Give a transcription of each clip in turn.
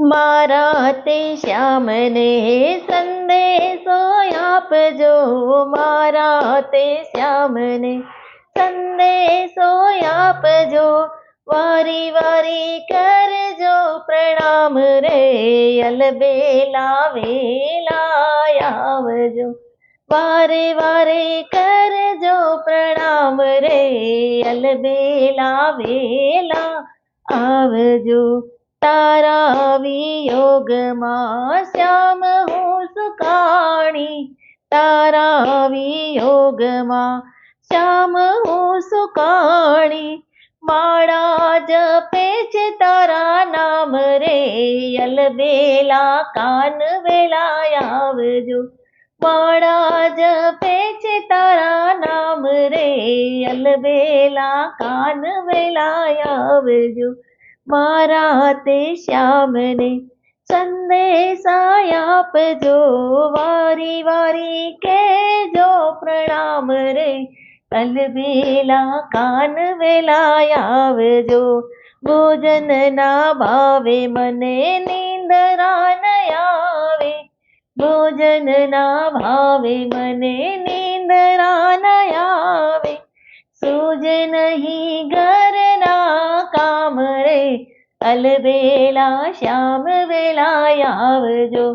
મારા તે શ્યામને સંદેશો આપજો, મારા તે શ્યામને સંદેશો આપજો, વારી વારી કરજો પ્રણામ રે, અલબેલા વેલા આવજો, વારે વારે કરજો પ્રણામ રે, અલબેલા વેલા આવજો. તારા વિયોગમાં શ્યામ હું સુકાણી, તારા વિયોગમાં શ્યામ હું સુકાણી, માળા જપે છે તારા નામ રે, અલબેલા કાન વેલા આવજો, માળા જપે છે તારા નામ રે, અલબેલા કાન વેલા આવજો, મારા તે શ્યામને સંદેશા આપજો, વારી વારી કહેજો પ્રણામ રે, અલબેલા કાન વેલા આવજો, ભોજન ના ભાવે મને નિંદરા ન આવે, ભોજન ના ભાવે મને નિંદરા ન આવે, સૂજે નહીં ઘરના કામ રે, અલબેલા શ્યામ વેલા આવજો,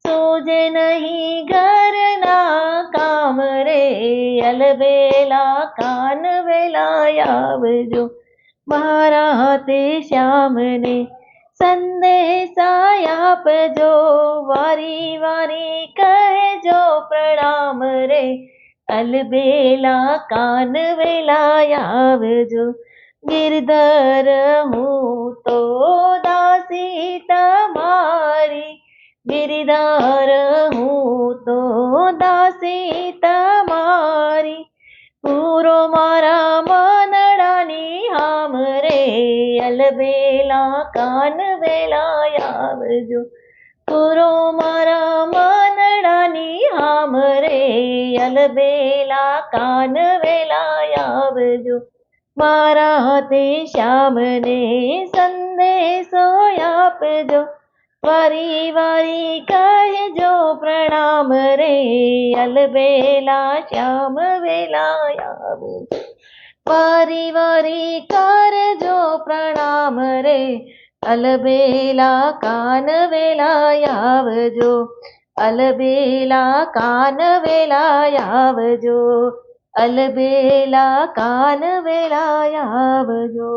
સૂજે નહીં ઘરના કામ રે, અલબેલા કાન વેલા આવજો, મારા તે શ્યામને સંદેશા આપજો, વારી વારી કહેજો પ્રણામ રે, અલબેલા કાન વેલા આવજો, ગિરધર હું તો દાસી તમારી, ગિરધર હું તો દાસી તમારી, પૂરો મારા મનડાની હામ રે, અલબેલા કાન વેલા આવજો, પૂરો મારા મનડાની હામ રે, અલબેલા કાન વેલા આવજો, મારા તે શ્યામને સંદેશો આપજો, વારી વારી કહેજો પ્રણામ રે, અલબેલા શ્યામ વેલા આવજો, વારી વારી કરજો પ્રણામ રે, અલબેલા કાન વેલા આવજો, અલબેલા કાન વેલા આવજો, અલબેલા કાન વેલા આવજો.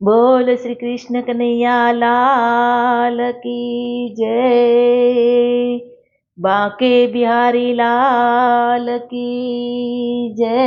બોલ શ્રી કૃષ્ણ કનૈયા લાલ કી જય, બાંકે બિહારી લાલ કી જય.